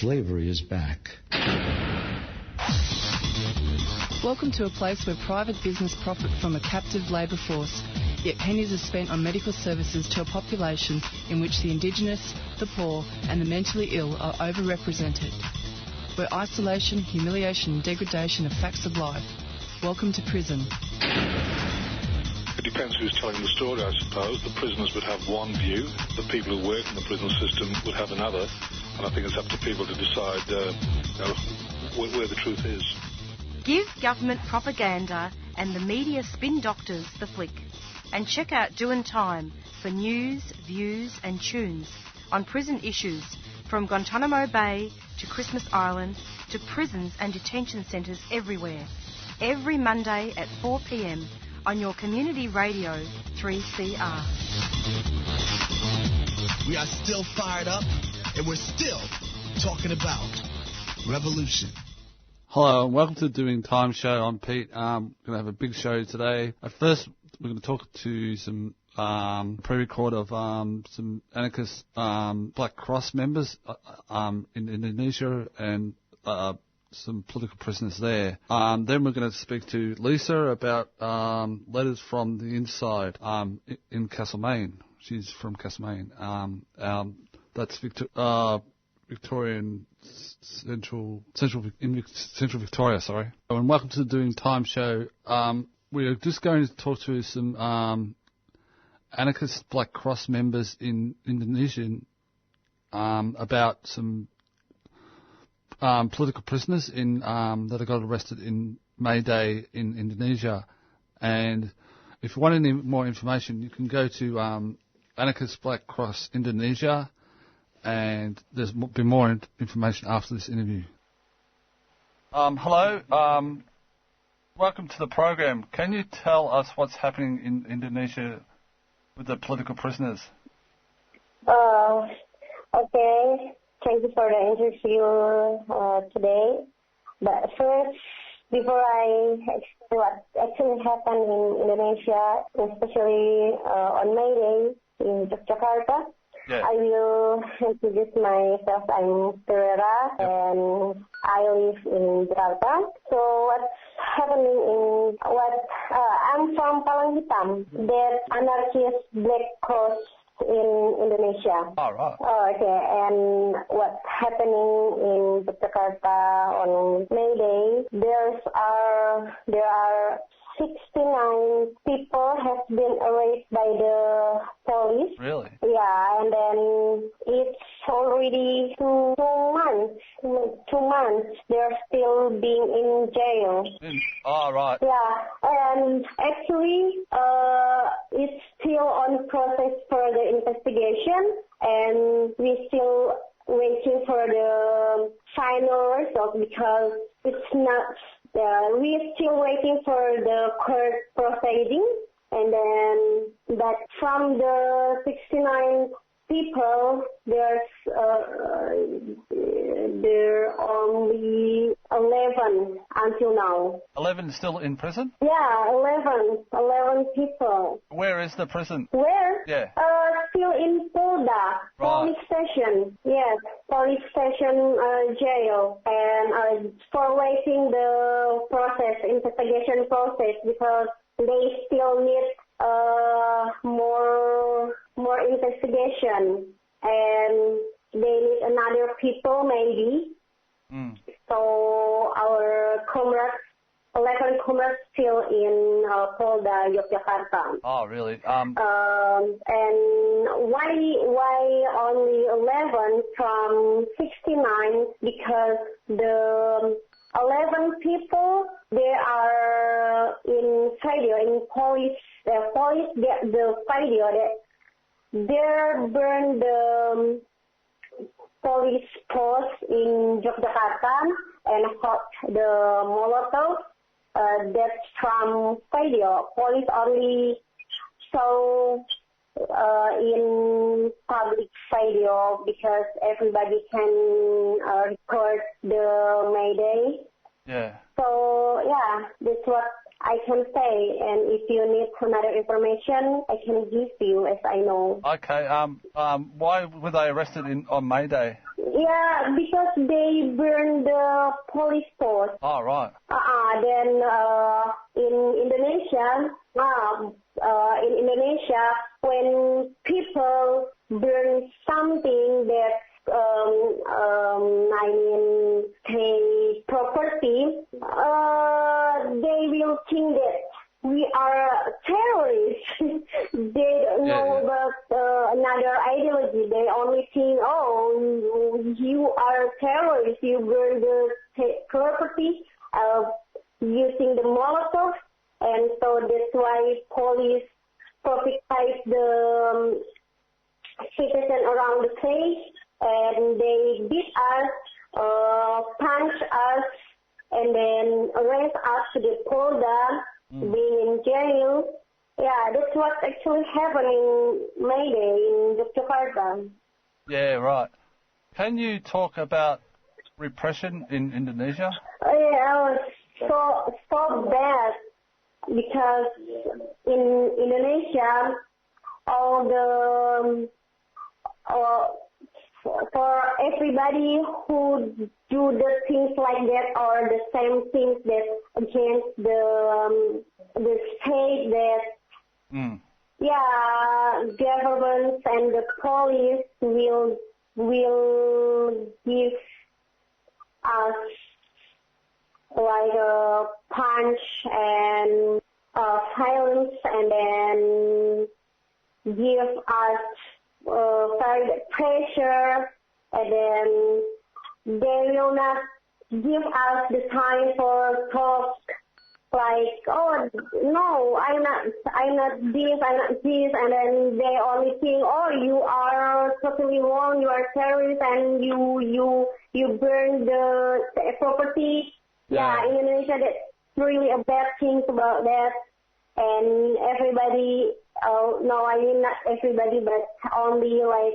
Slavery is back. Welcome to a place where private business profit from a captive labour force, yet pennies are spent on medical services to a population in which the Indigenous, the poor and the mentally ill are overrepresented. Where isolation, humiliation and degradation are facts of life. Welcome to prison. It depends who's telling the story, I suppose. The prisoners would have one view, the people who work in the prison system would have another, and I think it's up to people to decide where the truth is. Give government propaganda and the media spin doctors the flick. And check out Doin' Time for news, views and tunes on prison issues from Guantanamo Bay to Christmas Island to prisons and detention centres everywhere. Every Monday at 4 p.m. on your community radio 3CR. We are still fired up and we're still talking about revolution. Hello and welcome to the Doing Time show. I'm Pete. Going to have a big show today. At first, we're going to talk to some pre-record of some Anarchist Black Cross members in Indonesia and some political prisoners there. Then we're going to speak to Lisa about letters from the inside in Castlemaine. She's from Castlemaine. That's Victorian Central Victoria, sorry. And welcome to the Doing Time show. We're just going to talk to some Anarchist Black Cross members in Indonesia about some political prisoners that got arrested in May Day in Indonesia. And if you want any more information, you can go to Anarchist Black Cross Indonesia, and there's be more information after this interview. Hello. Welcome to the program. Can you tell us what's happening in Indonesia with the political prisoners? Okay. Thank you for the interview today. But first, before I explain what actually happened in Indonesia, especially on May Day in Jakarta, yeah. I will introduce myself. I'm Pereira, and I live in Jakarta. So what's happening I'm from Palang Hitam, that Anarchist Black Cross in Indonesia. Oh, right. Okay, and what's happening in Jakarta on May Day, there are 69 people have been arrested by the police. Really? Yeah, and then it's already two months. They're still being in jail. Oh, right. Yeah, and actually, it's still on process for the investigation, and we're still waiting for the final result because it's not. We're still waiting for the court proceeding, and then but from the 69 people, there are only 11 until now. 11 still in prison? Yeah, 11 people. Where is the prison? Where? Yeah. Still in Polda, police station. Yes, police station jail, and for waiting the investigation process, because they still need more investigation, and they need another people maybe. So our 11 comrades still in Polda, Yogyakarta. Oh, really? And why only 11 from 69? Because the 11 people, they are in video, in police. The police get the video that they burn the police post in Yogyakarta and hot the Molotov. That's from video. Police only show in public video because everybody can record the May Day. Yeah. So, yeah, that's what I can say. And if you need another information, I can give you as I know. Okay. Why were they arrested on May Day? Yeah, because they burned the police post. Oh, right. Then in Indonesia, when people burn something that say property, they will think that we are terrorists. They don't know about another ideology. They only think, oh, you are terrorists. You burn the property using the Molotov, and so that's why police prophesize the citizens around the place, and they beat us, punch us, and then arrest us to the polda, being in jail. Yeah, that's what actually happened in May Day in Jakarta. Yeah, right. Can you talk about repression in Indonesia? Yeah, so bad, because in Indonesia, all the for everybody who do the things like that or the same things that against the state, that governments and the police will give us like a punch and violence, and then give us very pressure, and then they will not give us the time for talk, like, oh no, I'm not this, and then they only think, oh, you are totally wrong, you are terrorist, and you burn the property. Yeah, in Indonesia, that's really a bad thing about that, and everybody. No, I mean not everybody, but only like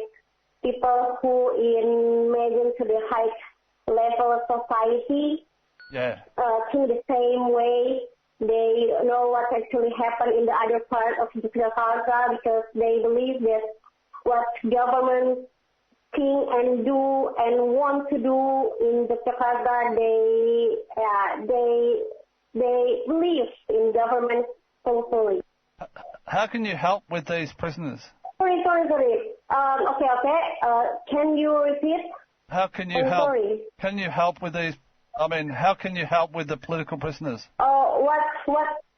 people who imagine to the high level of society think the same way. They know what actually happened in the other part of Jakarta, because they believe that what government think and do and want to do in Jakarta, they believe in government totally. How can you help with these prisoners? Sorry. Okay. Can you repeat? How can you help? Sorry. Can you help with these? I mean, how can you help with the political prisoners? What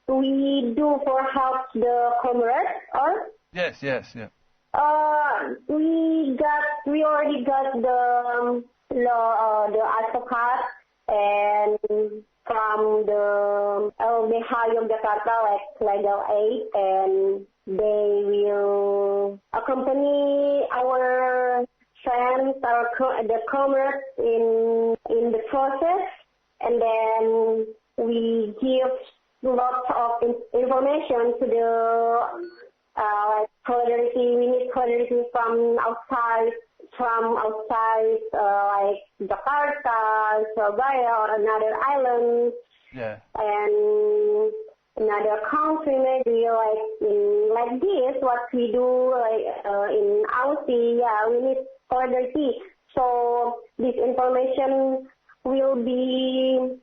we do for help the comrades, or? Yes. We already got the advocate and from the LBH Yogyakarta, like legal aid, and they will accompany our friends, the comrades in the process, and then we give lots of information to the like solidarity. We need solidarity from outside, like Jakarta, Surabaya, or another island, and another country, maybe like this. What we do in Aussie, we need solidarity. So this information will be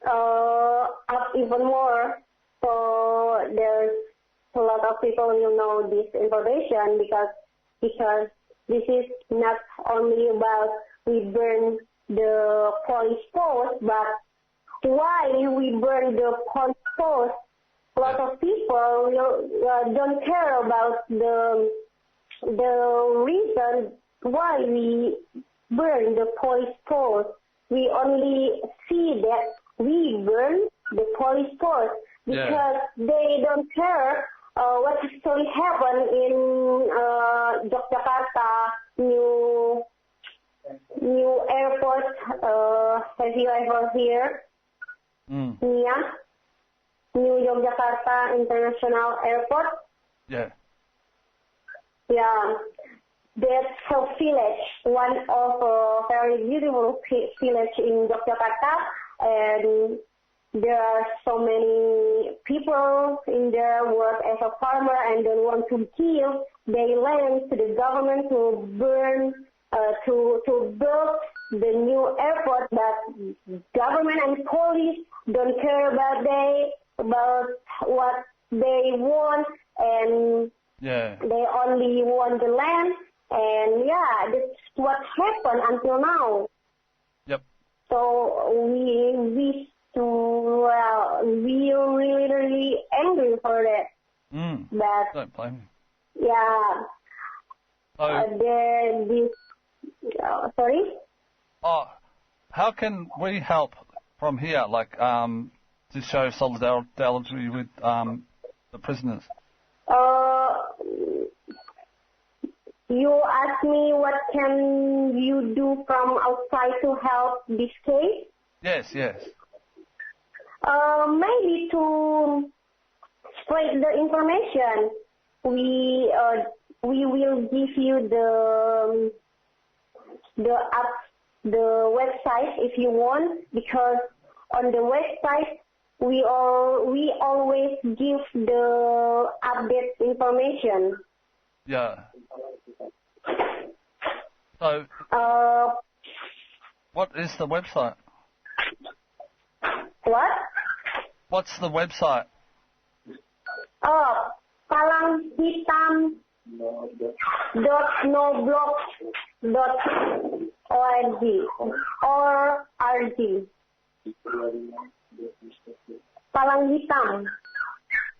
up even more. So there's a lot of people will know this information, because this is not only about we burn the police post, but why we burn the police post. A lot of people don't care about the reason why we burn the police post. We only see that we burn the police post because they don't care what actually happened in Yogyakarta new airport. Have you ever heard? New Yogyakarta International Airport. That's a village, one of a very beautiful village in Yogyakarta, and there are so many people in there work as a farmer and don't want to give their land to the government to burn to build the new airport, but government and police don't care about what they want, and they only want the land, and that's what happened until now. Yep. So we are really angry for that. But don't blame me. Yeah. Sorry? How can we help from here, like to show solidarity with the prisoners? You ask me what can you do from outside to help this case? Yes. Maybe to spread the information. We will give you the website if you want, because on the website we always give the update information. Yeah. So, what is the website? What? What's the website? palanghitam.noblogs.org or RG. Palanghitam.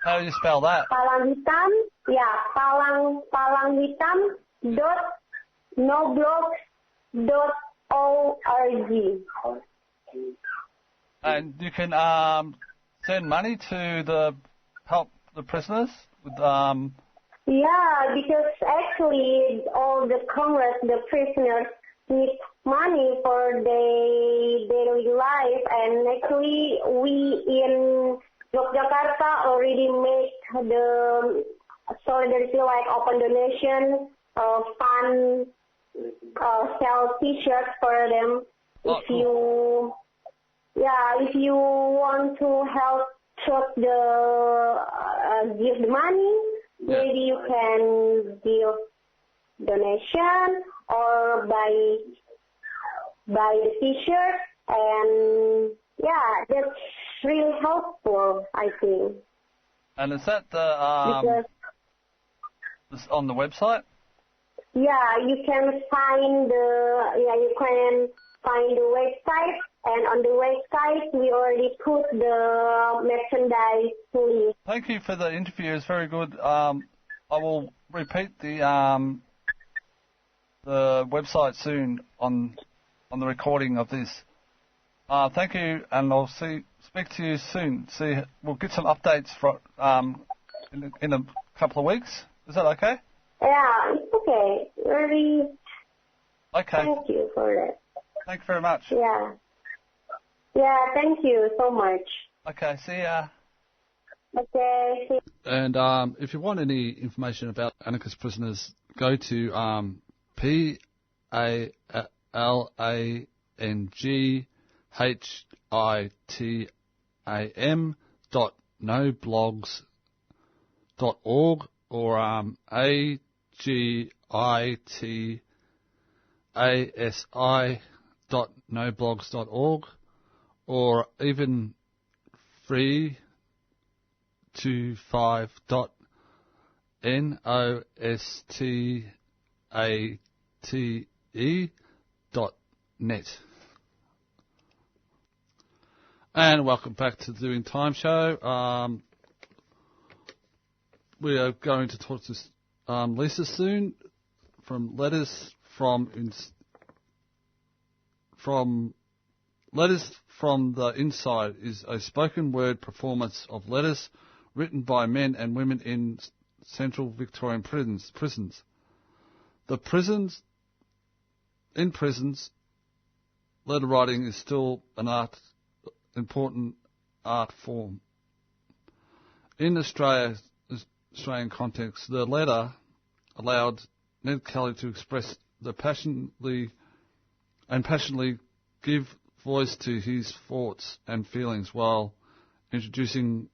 How do you spell that? Palanghitam, palanghitam.noblogs.org. And you can send money to help the prisoners with because actually all the comrades, the prisoners, need money for their daily life, and actually we in Yogyakarta already make the solidarity, like open donation, fund, sell T-shirts for them. If you want to help trust give the money, maybe you can give donation or buy the T-shirt, and that's really helpful, I think. And is that on the website? Yeah, you can find the website, and on the website we already put the merchandise link. Thank you for the interview. It's very good. I will repeat the website soon on the recording of this. Thank you, and I'll speak to you soon. We'll get some updates in a couple of weeks. Is that okay? Yeah, it's okay. Really. Okay. Thank you for that. Thank you very much. Yeah. Yeah, thank you so much. Okay, see ya. Okay. See. And if you want any information about anarchist prisoners, go to palanghitam.noblogs.org or agitasi.noblogs.org, or even free25.nostate.net. And welcome back to the Doing Time show. We are going to talk to Lisa soon from Letters from the Inside is a spoken word performance of letters written by men and women in central Victorian prisons. In prisons, letter writing is still an important art form. In Australian context, the letter allowed Ned Kelly to express passionately give voice to his thoughts and feelings while introducing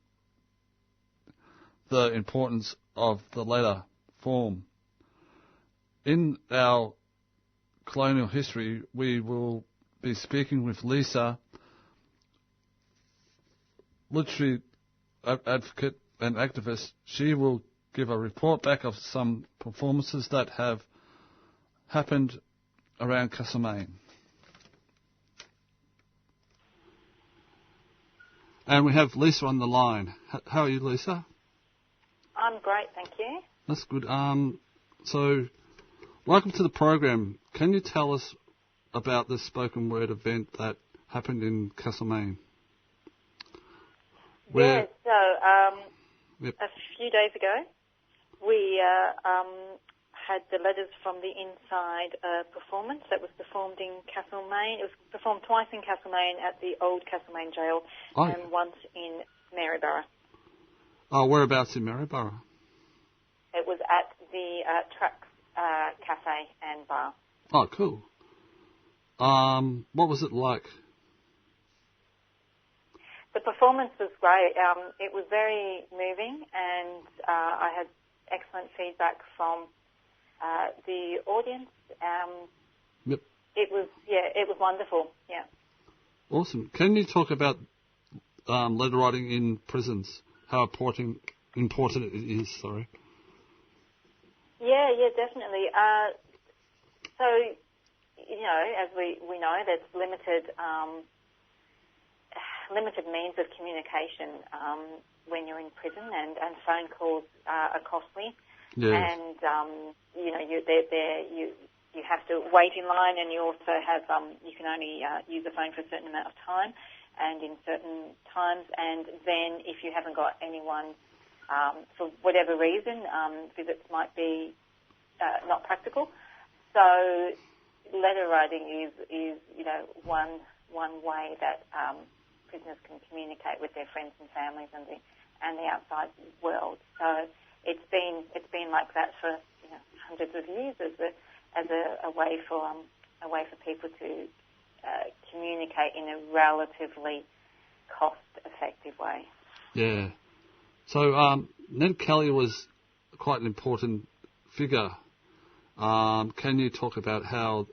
the importance of the letter form. In our colonial history, we will be speaking with Lisa, literary advocate and activist. She will give a report back of some performances that have happened around Castlemaine. And we have Lisa on the line. How are you, Lisa? I'm great, thank you. That's good. So, welcome to the program. Can you tell us about the spoken word event that happened in Castlemaine? Yep. A few days ago, we had the Letters from the Inside performance that was performed in Castlemaine. It was performed twice in Castlemaine at the old Castlemaine jail and once in Maryborough. Oh, whereabouts in Maryborough? It was at the Trucks Cafe and Bar. Oh, cool. What was it like? The performance was great. It was very moving, and I had excellent feedback from the audience. Yep. It was wonderful. Yeah. Awesome. Can you talk about letter writing in prisons? How important it is? Sorry. Yeah, definitely. So, as we know, there's limited means of communication when you're in prison, and phone calls are costly. Yes. And you have to wait in line, and you also have you can only use the phone for a certain amount of time, and in certain times. And then if you haven't got anyone for whatever reason, visits might be not practical. So letter writing is one way that prisoners can communicate with their friends and families and the outside world. So it's been like that for hundreds of years as a way for people to communicate in a relatively cost-effective way. Yeah. So Ned Kelly was quite an important figure. Can you talk about how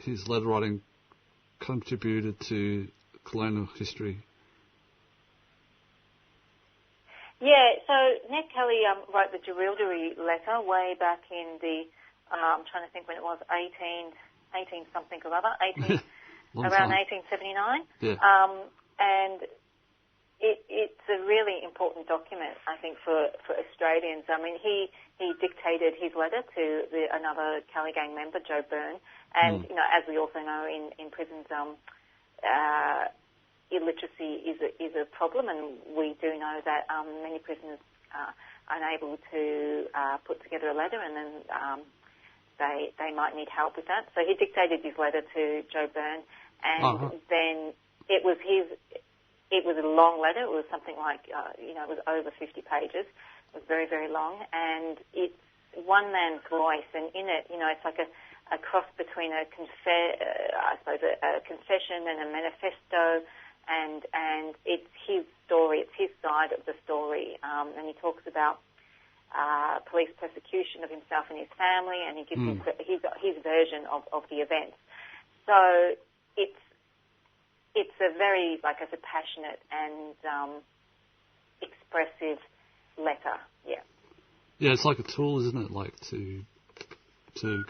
his letter writing contributed to colonial history? Yeah, so Ned Kelly wrote the Jerilderie letter way back in the, I'm trying to think when it was, 18 something or other, around 1879. Yeah. And it's a really important document, I think, for Australians. I mean, he dictated his letter to another Kelly Gang member, Joe Byrne, and as we also know, in prisons, illiteracy is a problem, and we do know that many prisoners are unable to put together a letter, and then they might need help with that. So he dictated his letter to Joe Byrne, and then it was a long letter. It was something like, it was over 50 pages. It was very, very long, and it's one man's voice, and in it, it's like a cross between a confession and a manifesto, and it's his story, it's his side of the story, and he talks about police persecution of himself and his family, and he gives his version of the events. So it's a very, like I said, passionate and expressive letter. Yeah. Yeah, it's like a tool, isn't it? Like to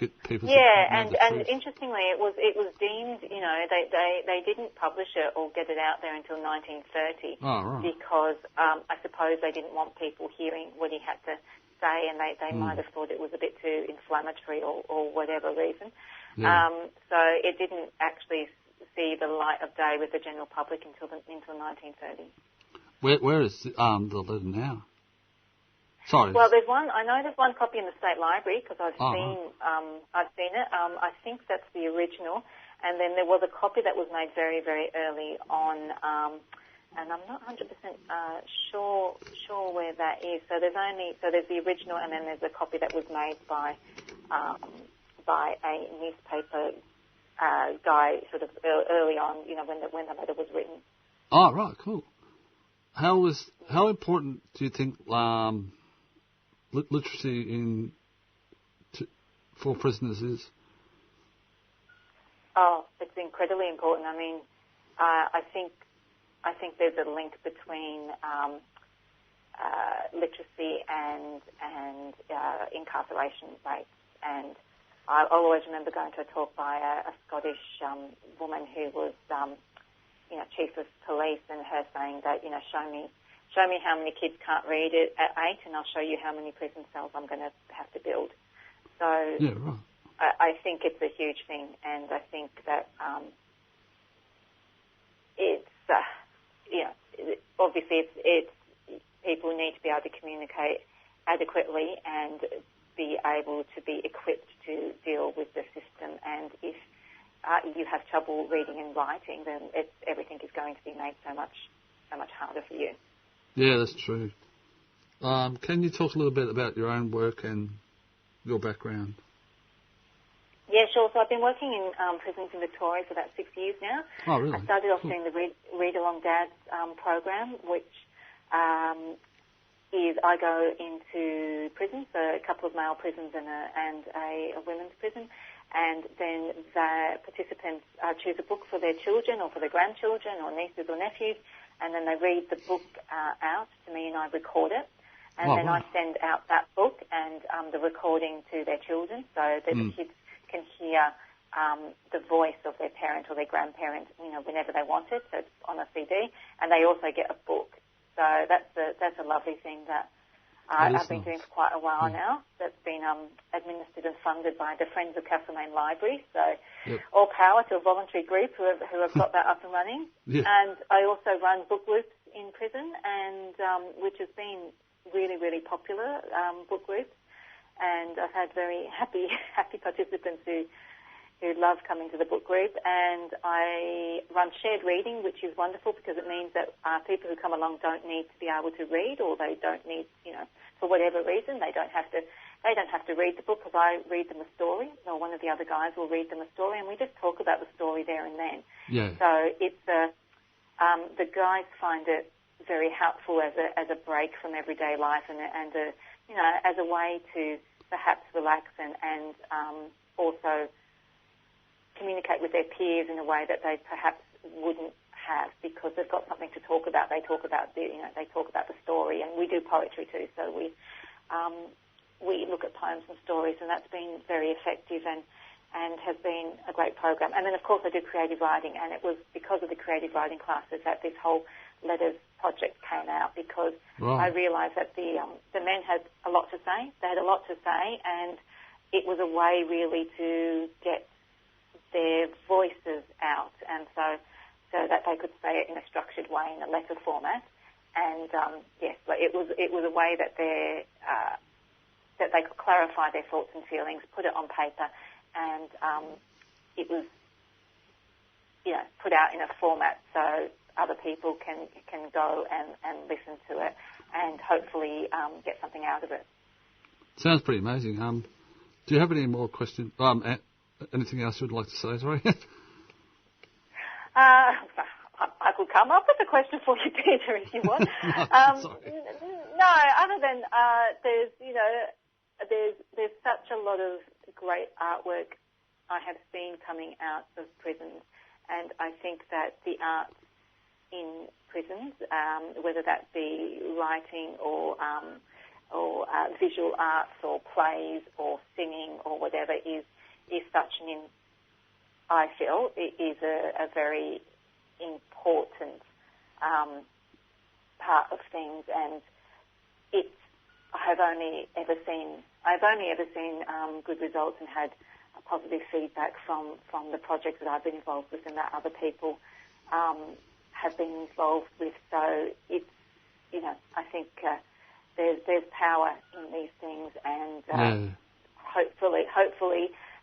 get people. And interestingly, it was deemed. They didn't publish it or get it out there until 1930. Oh, right. Because I suppose they didn't want people hearing what he had to say, and they might have thought it was a bit too inflammatory or whatever reason. Yeah. So it didn't actually see the light of day with the general public until 1930. Where is the letter now? Sorry. Well, I know there's one copy in the State Library because I've seen it. I think that's the original, and then there was a copy that was made very, very early on, and I'm not 100% sure where that is. So there's the original, and then there's a copy that was made by a newspaper guy, sort of early on, when the letter was written. Oh, right, cool. How important do you think literacy for prisoners is? Oh, it's incredibly important. I mean, I think there's a link between literacy and incarceration rates. And I always remember going to a talk by a Scottish woman who was, chief of police, and her saying that, show me how many kids can't read it at 8, and I'll show you how many prison cells I'm going to have to build. So yeah, right. I think it's a huge thing, and I think that obviously it's people need to be able to communicate adequately and be able to be equipped to deal with the system. And if you have trouble reading and writing, then everything is going to be made so much harder for you. Yeah, that's true. Can you talk a little bit about your own work and your background? Yeah, sure. So I've been working in prisons in Victoria for about 6 years now. Oh, really? I started off doing the Read Along Dads program, which is I go into prisons, so a couple of male prisons and a women's prison, and then the participants choose a book for their children or for their grandchildren or nieces or nephews, and then they read the book out to me and I record it. And then I send out that book and the recording to their children so that the kids can hear the voice of their parent or their grandparent, whenever they want it. So it's on a CD, and they also get a book. So that's a lovely thing that I've been doing for quite a while now. That's been administered and funded by the Friends of Castlemaine Library. So all power to a voluntary group who have got that up and running. Yeah. And I also run book groups in prison, and which has been really, really popular book groups. And I've had very happy participants who love coming to the book group. And I run shared reading, which is wonderful because it means that people who come along don't need to be able to read, or they don't need, for whatever reason, they don't have to read the book, because I read them a story, or one of the other guys will read them a story, and we just talk about the story there and then. Yeah. So it's the guys find it very helpful as a break from everyday life and as a way to perhaps relax and also communicate with their peers in a way that they perhaps wouldn't have, because they've got something to talk about. They talk about the story, and we do poetry too. So we look at poems and stories, and that's been very effective and has been a great program. And then of course I do creative writing, and it was because of the creative writing classes that this whole Letters project came out, because I realised that the men had a lot to say. They had a lot to say, and it was a way really to get their voices out, and so that they could say it in a structured way in a letter format. And it was a way that they could clarify their thoughts and feelings, put it on paper, and it was put out in a format so other people can go and listen to it and hopefully get something out of it. Sounds pretty amazing. Do you have any more questions? Anything else you would like to say, sorry? I could come up with a question for you, Peter, if you want. No, other than there's such a lot of great artwork I have seen coming out of prisons, and I think that the arts in prisons, whether that be writing or visual arts or plays or singing or whatever, is such I feel it is a very important part of things, and I've only ever seen good results and had positive feedback from the projects that I've been involved with and that other people have been involved with. So it's, I think there's power in these things, and hopefully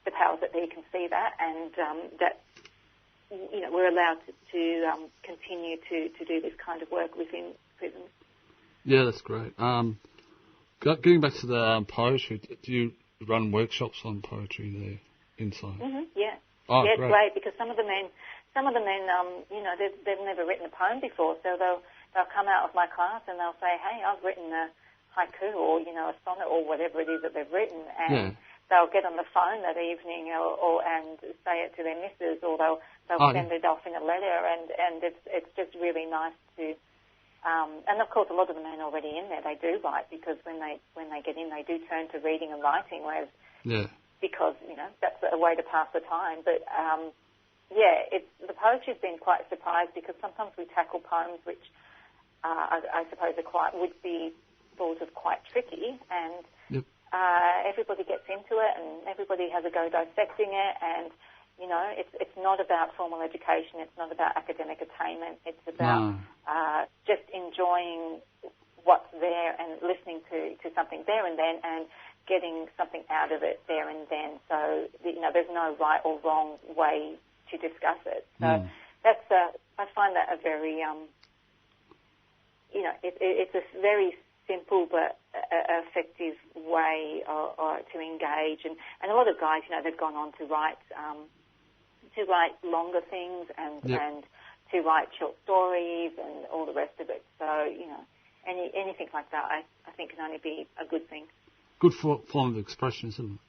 the powers that be can see that, and that we're allowed to continue to do this kind of work within prisons. Yeah, that's great. Getting back to the poetry, do you run workshops on poetry there inside? Mm-hmm, yeah. Oh, yeah, it's great. great, because some of the men, they've never written a poem before, so they'll come out of my class and they'll say, hey, I've written a haiku or, a sonnet or whatever it is that they've written, and they'll get on the phone that evening and say it to their missus, or they'll send it off in a letter, and it's just really nice to. And of course, a lot of the men already in there, they do write, because when they get in, they do turn to reading and writing, whereas because that's a way to pass the time. But the poetry's been quite surprised, because sometimes we tackle poems which I suppose would be thought of quite tricky, and everybody gets into it, and everybody has a go dissecting it, and it's not about formal education, it's not about academic attainment, it's about just enjoying what's there and listening to something there and then, and getting something out of it there and then. So there's no right or wrong way to discuss it. So that's I find that a very it's a very simple but effective way to engage, and a lot of guys, they've gone on to write longer things and to write short stories and all the rest of it. So anything like that, I think can only be a good thing. Good form of expression, isn't it?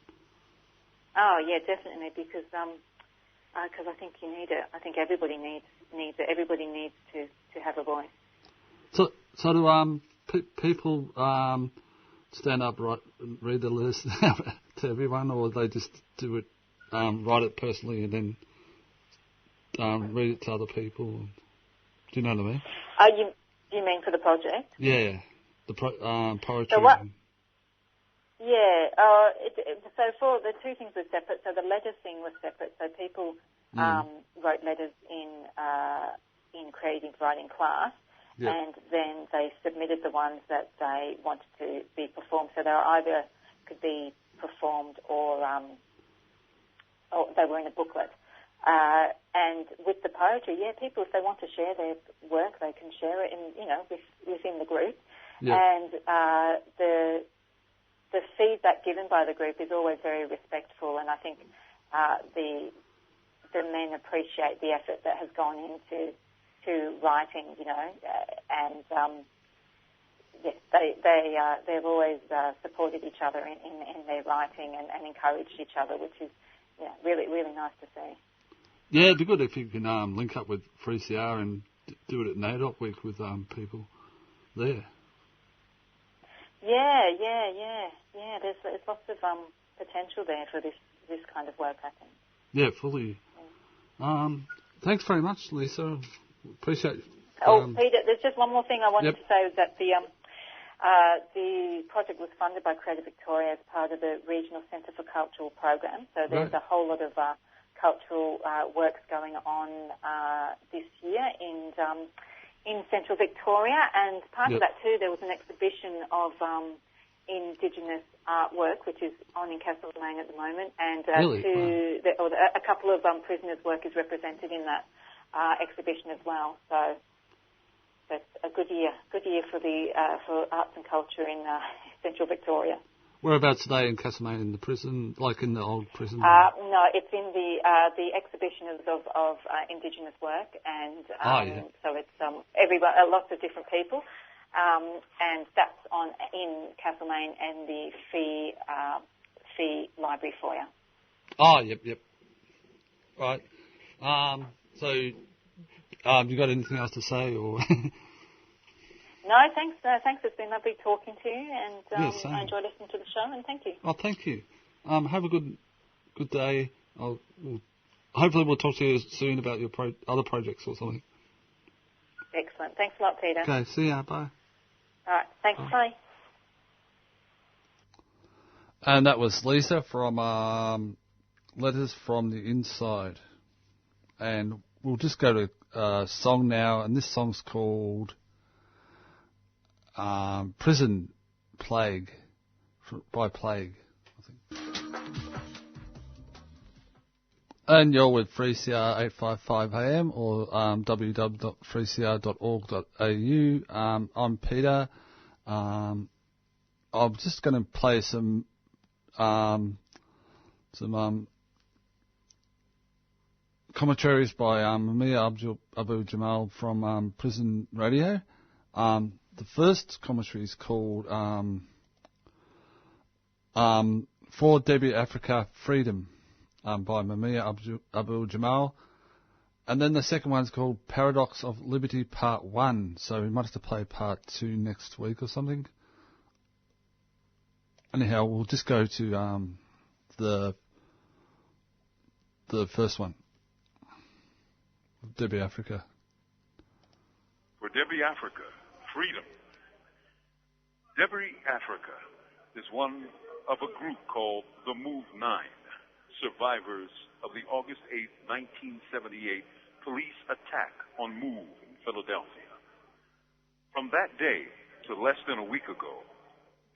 Oh yeah, definitely, because I think you need it. I think everybody needs it. Everybody needs to have a voice. So do people stand up, read the list to everyone, or they just do it, write it personally and then read it to other people? Do you know what I mean? You mean for the project? Yeah, the poetry. So what? Yeah. So for the two things were separate. So the letters thing was separate. So people wrote letters in creative writing class. Yep. And then they submitted the ones that they wanted to be performed. So they either could be performed or they were in a booklet. And with the poetry, people, if they want to share their work, they can share it within the group. Yep. And the feedback given by the group is always very respectful, and I think the men appreciate the effort that has gone into writing, and they've always supported each other in their writing and encouraged each other, which is really, really nice to see. Yeah, it'd be good if you can link up with 3CR and do it at NAIDOC Week with people there. Yeah. There's lots of potential there for this kind of work, I think. Yeah, fully. Yeah. Thanks very much, Lisa. Appreciate it. Peter, there's just one more thing I wanted to say, that the project was funded by Creative Victoria as part of the Regional Centre for Cultural Program. So there's a whole lot of cultural works going on this year in Central Victoria, and part of that too, there was an exhibition of Indigenous artwork, which is on in Castlemaine at the moment, and a couple of prisoners' work is represented in that exhibition as well. So that's a good year for arts and culture in Central Victoria. Whereabouts are they in Castlemaine? In the prison, like in the old prison? No, it's in the exhibition of Indigenous work, and so it's lots of different people, and that's on in Castlemaine and the Fee Library foyer. Oh, yep. Right. So, you got anything else to say, or? No, thanks. It's been lovely talking to you, and I enjoy listening to the show, and thank you. Oh, thank you. Have a good day. Hopefully we'll talk to you soon about your other projects or something. Excellent. Thanks a lot, Peter. Okay, see ya. Bye. All right. Thanks. Bye. And that was Lisa from Letters from the Inside. And we'll just go to a song now, and this song's called Prison Plague by Plague, I think. And you're with 3CR 855 AM or www.3cr.org.au. I'm Peter. I'm just going to play some commentaries by Amir Abu Jamal from Prison Radio. The first commentary is called For Debbie Africa Freedom by Mamiya Abdul-Jamal. And then the second one's called Paradox of Liberty Part 1. So we might have to play Part 2 next week or something. Anyhow, we'll just go to the first one. Debbie Africa. For Debbie Africa, freedom. Debbie Africa is one of a group called the Move 9, survivors of the August 8, 1978 police attack on Move in Philadelphia. From that day to less than a week ago,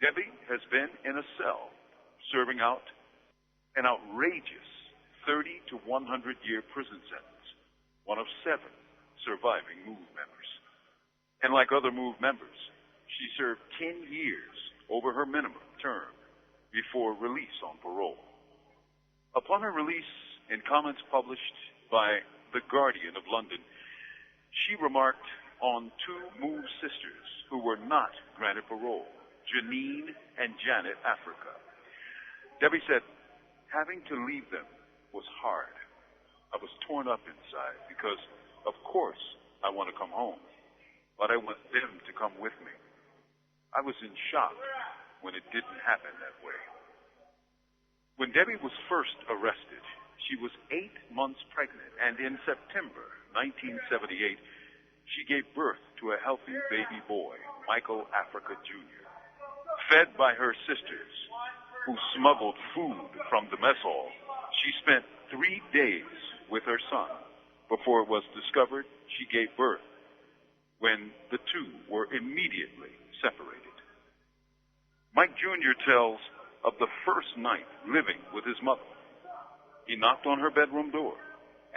Debbie has been in a cell serving out an outrageous 30 to 100 year prison sentence, one of 7 surviving Move members. And like other Move members, she served 10 years over her minimum term before release on parole. Upon her release, in comments published by The Guardian of London, she remarked on 2 Move sisters who were not granted parole, Janine and Janet Africa. Debbie said, having to leave them was hard. I was torn up inside because, of course, I want to come home, but I want them to come with me. I was in shock when it didn't happen that way. When Debbie was first arrested, she was 8 months pregnant, and in September 1978, she gave birth to a healthy baby boy, Michael Africa Jr. Fed by her sisters, who smuggled food from the mess hall, she spent 3 days with her son before it was discovered she gave birth, when the 2 were immediately separated. Mike Jr. tells of the first night living with his mother. He knocked on her bedroom door,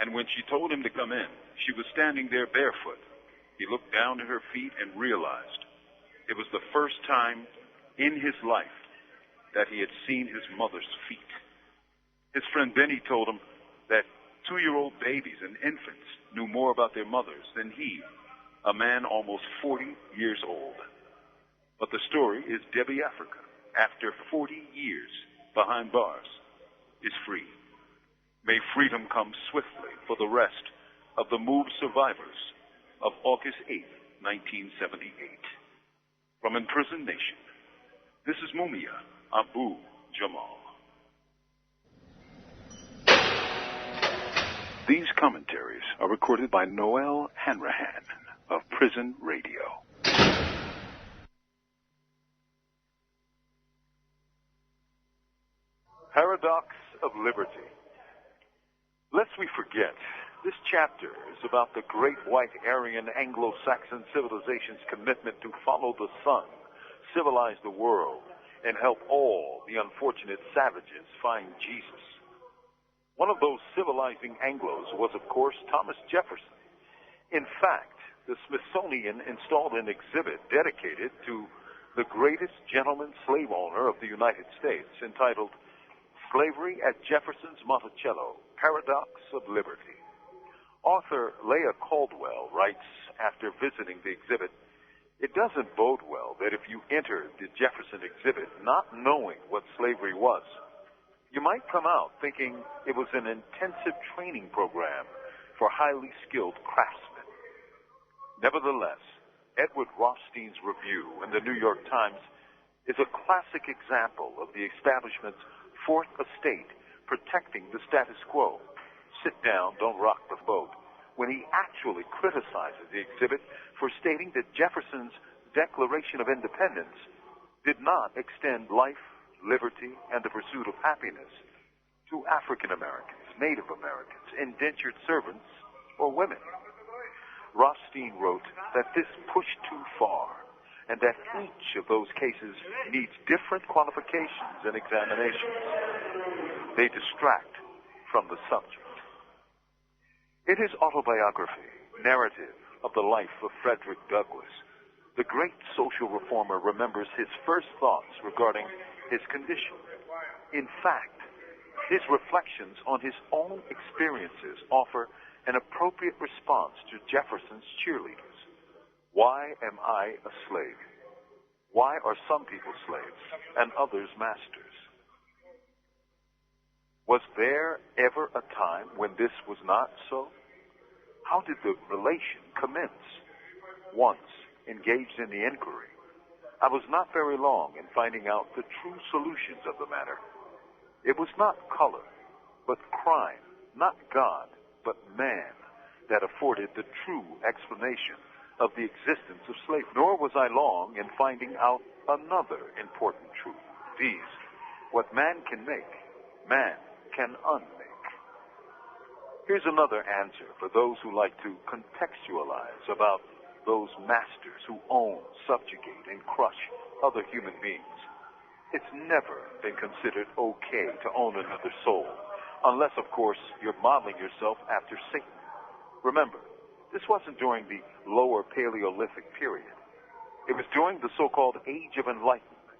and when she told him to come in, she was standing there barefoot. He looked down at her feet and realized it was the first time in his life that he had seen his mother's feet. His friend Benny told him that 2-year-old babies and infants knew more about their mothers than he, a man almost 40 years old. But the story is Debbie Africa, after 40 years behind bars, is free. May freedom come swiftly for the rest of the Move survivors of August 8, 1978. From Imprisoned Nation, this is Mumia Abu-Jamal. These commentaries are recorded by Noel Hanrahan of Prison Radio. Paradox of Liberty. Lest we forget, this chapter is about the great white Aryan Anglo-Saxon civilization's commitment to follow the sun, civilize the world, and help all the unfortunate savages find Jesus. One of those civilizing Anglos was, of course, Thomas Jefferson. In fact, the Smithsonian installed an exhibit dedicated to the greatest gentleman slave owner of the United States, entitled Slavery at Jefferson's Monticello, Paradox of Liberty. Author Leah Caldwell writes, after visiting the exhibit, it doesn't bode well that if you enter the Jefferson exhibit not knowing what slavery was, you might come out thinking it was an intensive training program for highly skilled craftsmen. Nevertheless, Edward Rothstein's review in the New York Times is a classic example of the establishment's Fourth Estate protecting the status quo. Sit down, don't rock the boat. When he actually criticizes the exhibit for stating that Jefferson's Declaration of Independence did not extend life, liberty, and the pursuit of happiness to African Americans, Native Americans, indentured servants, or women. Rothstein wrote that this pushed too far, and that each of those cases needs different qualifications and examinations. They distract from the subject. In his autobiography, Narrative of the Life of Frederick Douglass, the great social reformer remembers his first thoughts regarding his condition. In fact, his reflections on his own experiences offer an appropriate response to Jefferson's cheerleaders. Why am I a slave? Why are some people slaves and others masters? Was there ever a time when this was not so? How did the relation commence? Once engaged in the inquiry, I was not very long in finding out the true solutions of the matter. It was not color, but crime, not God, but man, that afforded the true explanation of the existence of slavery. Nor was I long in finding out another important truth. These, what man can make, man can unmake. Here's another answer for those who like to contextualize about those masters who own, subjugate, and crush other human beings. It's never been considered okay to own another soul, unless, of course, you're modeling yourself after Satan. Remember, this wasn't during the lower Paleolithic period. It was during the so-called Age of Enlightenment.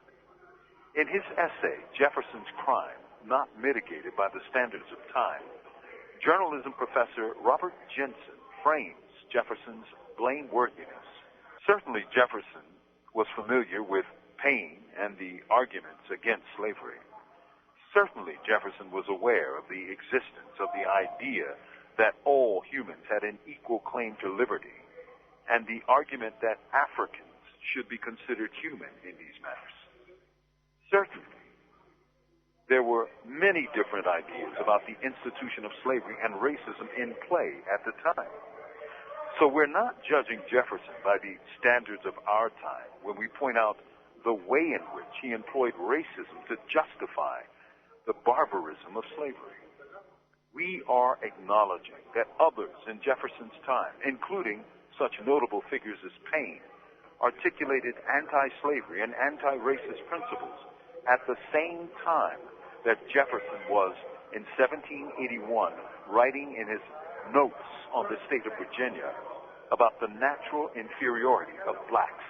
In his essay, Jefferson's Crime, Not Mitigated by the Standards of Time, journalism professor Robert Jensen frames Jefferson's blameworthiness. Certainly Jefferson was familiar with pain and the arguments against slavery. Certainly Jefferson was aware of the existence of the idea that all humans had an equal claim to liberty, and the argument that Africans should be considered human in these matters. Certainly, there were many different ideas about the institution of slavery and racism in play at the time. So we're not judging Jefferson by the standards of our time when we point out the way in which he employed racism to justify the barbarism of slavery. We are acknowledging that others in Jefferson's time, including such notable figures as Paine, articulated anti-slavery and anti-racist principles at the same time that Jefferson was, in 1781, writing in his notes on the state of Virginia about the natural inferiority of blacks.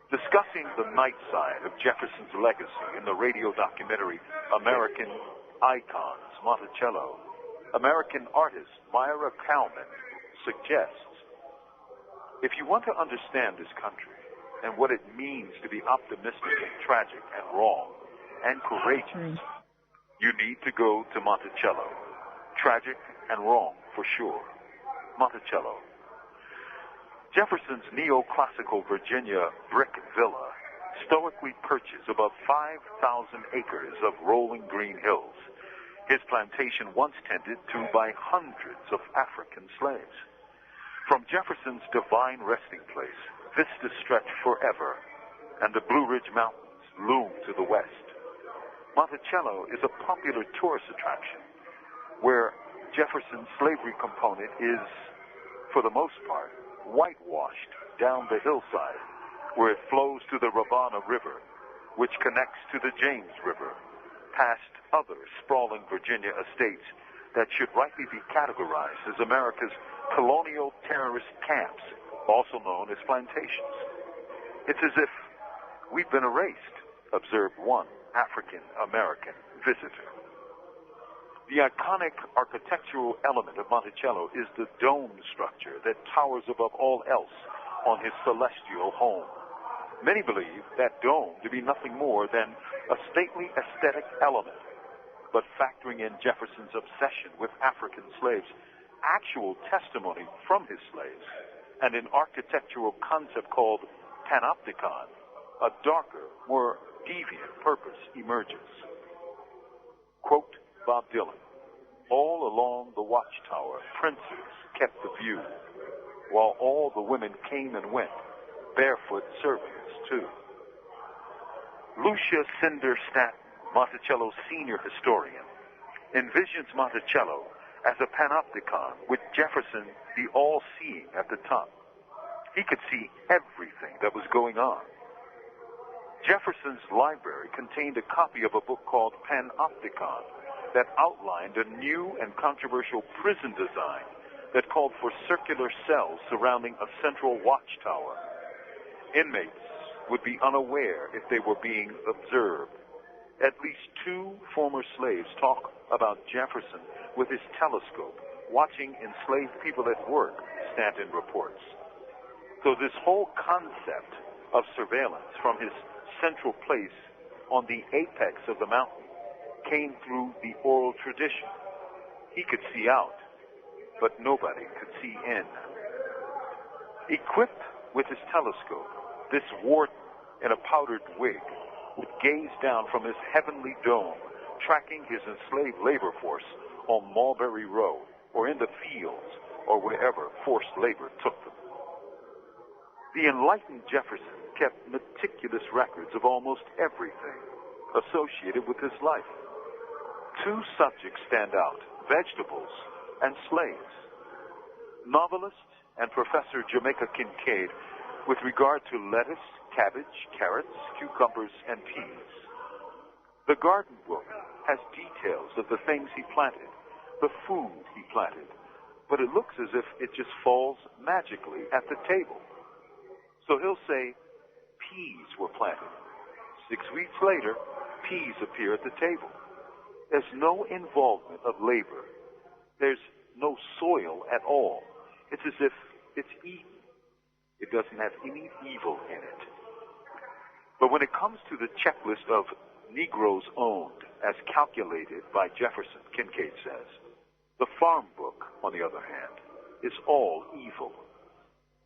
Discussing the night side of Jefferson's legacy in the radio documentary American Icons, Monticello, American artist Myra Kalman suggests, if you want to understand this country and what it means to be optimistic and tragic and wrong and courageous, you need to go to Monticello. Tragic and wrong, for sure. Monticello. Jefferson's neoclassical Virginia brick villa stoically perches above 5,000 acres of rolling green hills, his plantation once tended to by hundreds of African slaves. From Jefferson's divine resting place, vistas stretch forever, and the Blue Ridge Mountains loom to the west. Monticello is a popular tourist attraction, where Jefferson's slavery component is, for the most part, whitewashed down the hillside, where it flows to the Rivanna River, which connects to the James River, past other sprawling Virginia estates that should rightly be categorized as America's colonial terrorist camps, also known as plantations. It's as if we've been erased, observed one African-American visitor. The iconic architectural element of Monticello is the dome structure that towers above all else on his celestial home. Many believe that dome to be nothing more than a stately aesthetic element, but factoring in Jefferson's obsession with African slaves, actual testimony from his slaves, and an architectural concept called panopticon, a darker, more deviant purpose emerges. Quote Bob Dylan, all along the watchtower, princes kept the view, while all the women came and went, barefoot servants too. Lucia Cinder Stanton, Monticello's senior historian, envisions Monticello as a panopticon with Jefferson the all-seeing at the top. He could see everything that was going on. Jefferson's library contained a copy of a book called Panopticon that outlined a new and controversial prison design that called for circular cells surrounding a central watchtower. Inmates would be unaware if they were being observed. At least 2 former slaves talk about Jefferson with his telescope, watching enslaved people at work, Stanton reports. So this whole concept of surveillance from his central place on the apex of the mountain came through the oral tradition. He could see out, but nobody could see in. Equipped with his telescope, this warden in a powdered wig would gaze down from his heavenly dome, tracking his enslaved labor force on Mulberry Row or in the fields or wherever forced labor took them. The enlightened Jefferson kept meticulous records of almost everything associated with his life. Two subjects stand out: vegetables and slaves. Novelist and Professor Jamaica Kincaid with regard to lettuce, cabbage, carrots, cucumbers, and peas. The garden book has details of the things he planted, the food he planted, but it looks as if it just falls magically at the table. So he'll say, peas were planted. 6 weeks later, peas appear at the table. There's no involvement of labor. There's no soil at all. It's as if it's eaten. It doesn't have any evil in it. But when it comes to the checklist of Negroes owned, as calculated by Jefferson, Kincaid says, the farm book, on the other hand, is all evil.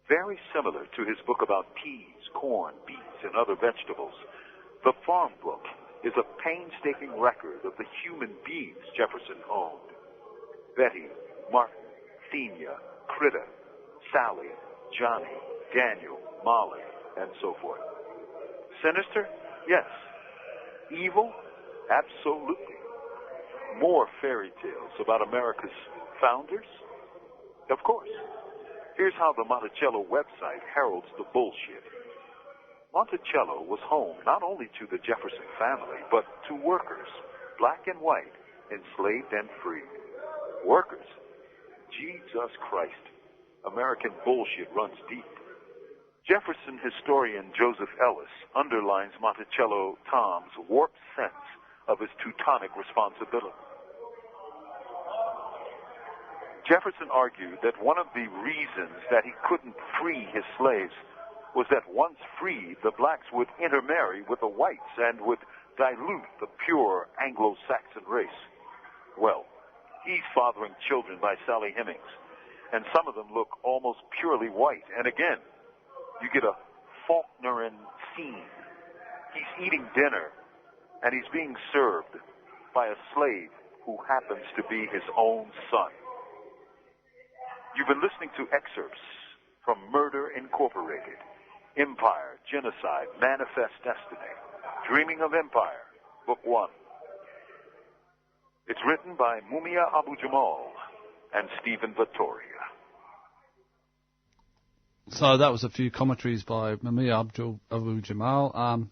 Very similar to his book about peas, corn, beets, and other vegetables, the farm book is a painstaking record of the human beings Jefferson owned. Betty, Martin, Thenia, Critta, Sally, Johnny, Daniel, Molly, and so forth. Sinister? Yes. Evil? Absolutely. More fairy tales about America's founders? Of course. Here's how the Monticello website heralds the bullshit. Monticello was home not only to the Jefferson family, but to workers, black and white, enslaved and free. Workers? Jesus Christ. American bullshit runs deep. Jefferson historian Joseph Ellis underlines Monticello Tom's warped sense of his Teutonic responsibility. Jefferson argued that one of the reasons that he couldn't free his slaves was that once freed, the blacks would intermarry with the whites and would dilute the pure Anglo-Saxon race. Well, he's fathering children by Sally Hemings, and some of them look almost purely white. And again, you get a Faulknerian scene. He's eating dinner, and he's being served by a slave who happens to be his own son. You've been listening to excerpts from Murder Incorporated, Empire, Genocide, Manifest Destiny, Dreaming of Empire, Book 1. It's written by Mumia Abu-Jamal and Stephen Vittoria. So that was a few commentaries by Mumia Abu-Jamal.